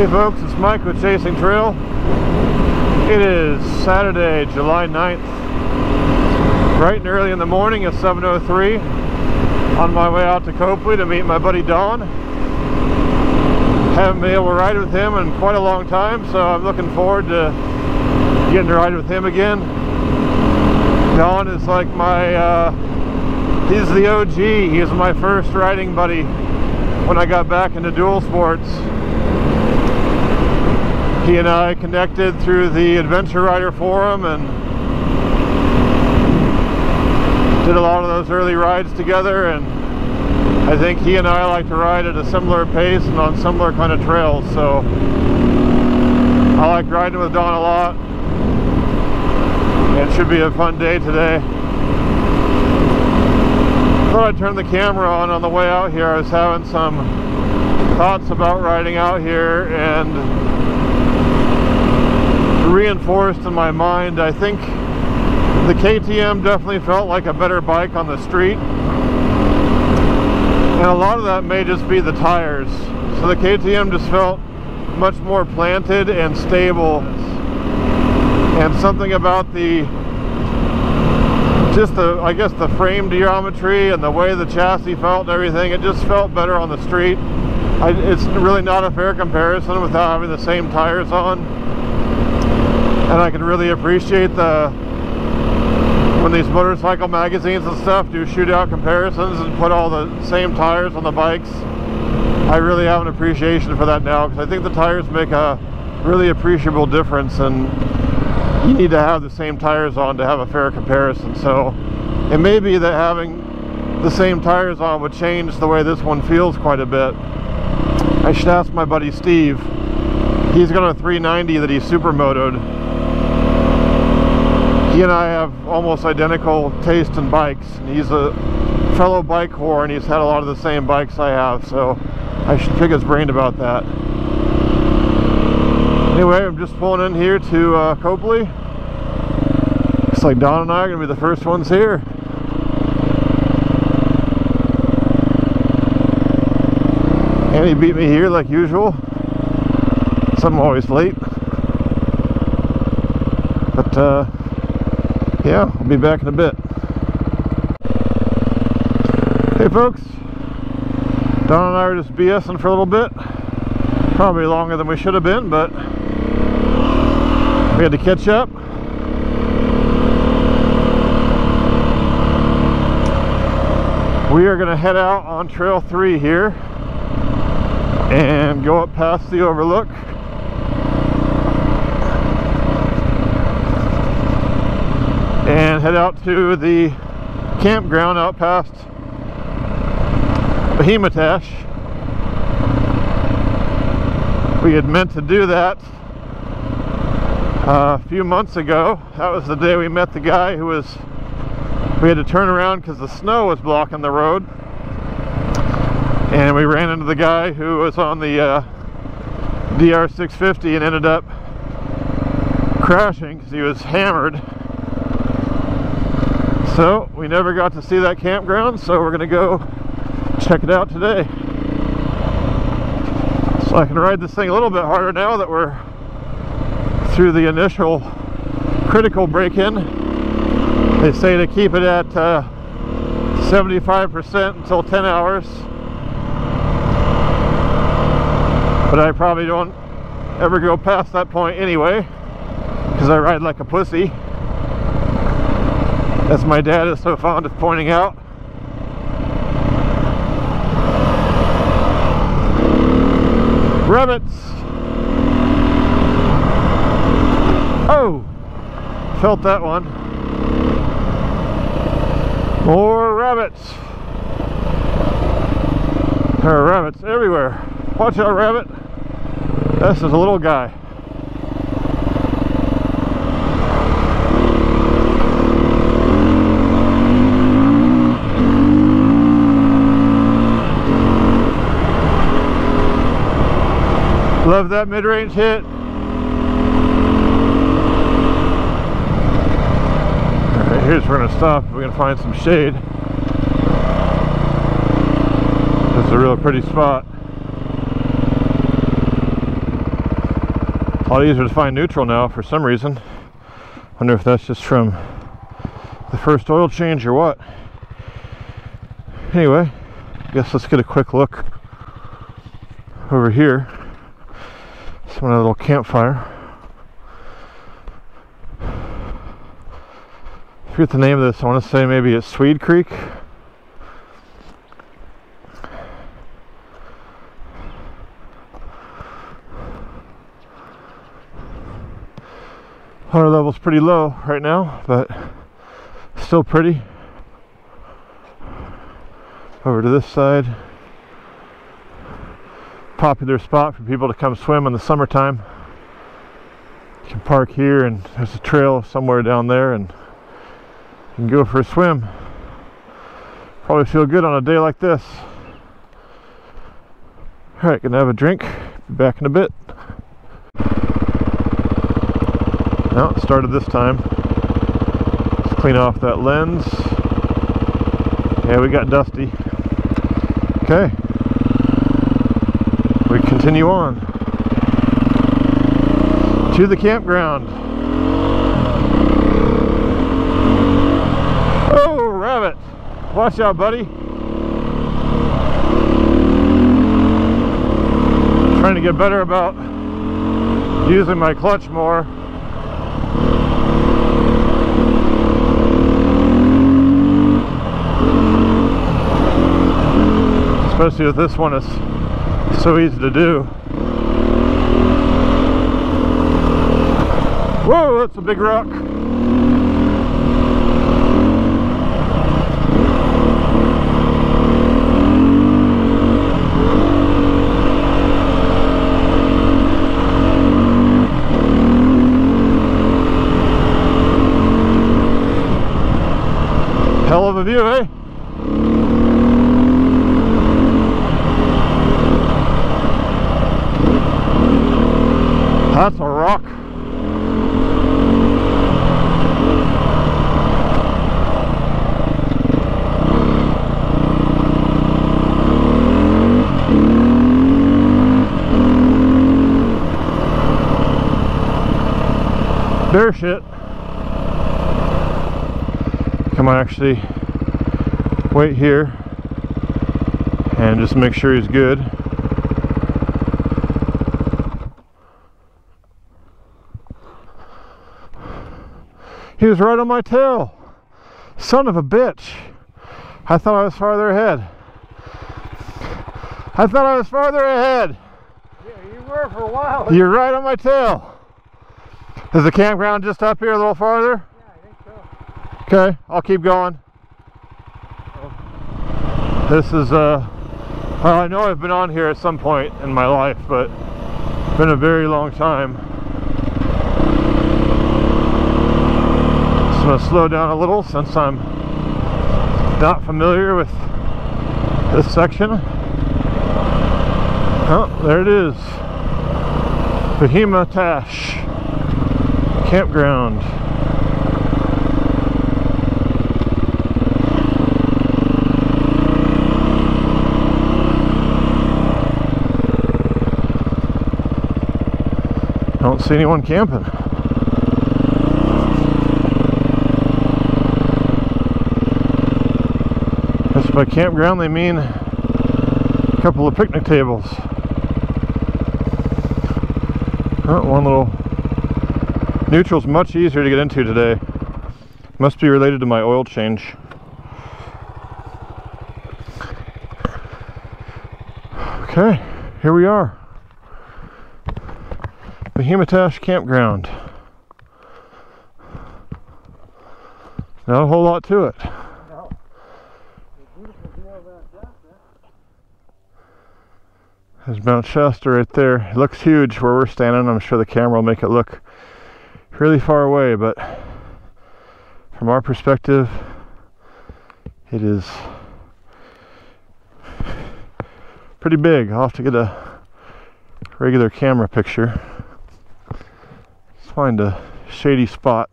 Hey folks, it's Mike with Chasing Trail. It is Saturday, July 9th. Bright and early in the morning at 7:03. On my way out to Copley to meet my buddy Don. Haven't been able to ride with him in quite a long time, so I'm looking forward to getting to ride with him again. Don is like my, he's the OG. He was my first riding buddy when I got back into dual sports. He and I connected through the Adventure Rider forum and did a lot of those early rides together, and I think he and I like to ride at a similar pace and on similar kind of trails, so I like riding with Don a lot. It should be a fun day today. Thought I'd turn the camera on the way out here. I was having some thoughts about riding out here and reinforced in my mind. I think the KTM definitely felt like a better bike on the street, and a lot of that may just be the tires. So the KTM just felt much more planted and stable, and something about I guess the frame geometry and the way the chassis felt and everything, it just felt better on the street. It's really not a fair comparison without having the same tires on. And I can really appreciate when these motorcycle magazines and stuff do shootout comparisons and put all the same tires on the bikes. I really have an appreciation for that now, because I think the tires make a really appreciable difference, and you need to have the same tires on to have a fair comparison. So it may be that having the same tires on would change the way this one feels quite a bit. I should ask my buddy Steve. He's got a 390 that he supermotoed. He and I have almost identical taste in bikes, and he's a fellow bike whore, and he's had a lot of the same bikes I have, so I should pick his brain about that. Anyway, I'm just pulling in here to Copley. Looks like Don and I are going to be the first ones here. And he beat me here like usual, so I'm always late. But yeah, I'll be back in a bit. Hey folks, Don and I are just BSing for a little bit. Probably longer than we should have been, but we had to catch up. We are going to head out on Trail 3 here and go up past the Overlook. And head out to the campground out past Bohemotash. We had meant to do that a few months ago. That was the day we met the guy we had to turn around because the snow was blocking the road. And we ran into the guy who was on the DR650 and ended up crashing because he was hammered. So we never got to see that campground, so we're gonna go check it out today. So I can ride this thing a little bit harder now that we're through the initial critical break-in. They say to keep it at 75% until 10 hours. But I probably don't ever go past that point anyway, because I ride like a pussy, as my dad is so fond of pointing out. Rabbits! Oh! Felt that one. More rabbits! There are rabbits everywhere. Watch out, rabbit! This is a little guy. Love that mid-range hit. Alright, here's where we're gonna stop if we can find some shade. This is a real pretty spot. lot easier to find neutral now for some reason. Wonder if that's just from the first oil change or what. Anyway, I guess let's get a quick look over here. Some a little campfire. I forget the name of this. I want to say maybe it's Swede Creek. Water level's pretty low right now, but still pretty. Over to this side. Popular spot for people to come swim in the summertime. You can park here and there's a trail somewhere down there and you can go for a swim. Probably feel good on a day like this. Alright, gonna have a drink. Be back in a bit. Well, it started this time. Let's clean off that lens. Yeah, we got dusty. Okay. We continue on to the campground. Oh, rabbit! Watch out, buddy. Trying to get better about using my clutch more. Especially with this one, it's so easy to do. Whoa, that's a big rock. Hell of a view, eh? That's a rock. Bear shit. Come on, actually wait here and just make sure he's good. He was right on my tail. Son of a bitch. I thought I was farther ahead. I thought I was farther ahead. Yeah, you were for a while. You're right on my tail. Is the campground just up here a little farther? Yeah, I think so. Okay, I'll keep going. This is, well, I know I've been on here at some point in my life, but it's been a very long time. I'm going to slow down a little since I'm not familiar with this section. Oh, there it is. Bohemotash Campground. Don't see anyone camping. Guess by campground they mean a couple of picnic tables. Oh, one little neutral's much easier to get into today. Must be related to my oil change. Okay, here we are. Bohemotash Campground. Not a whole lot to it. No. There's Mount Shasta right there. It looks huge where we're standing. I'm sure the camera will make it look really far away, but from our perspective, it is pretty big. I'll have to get a regular camera picture. Let's find a shady spot.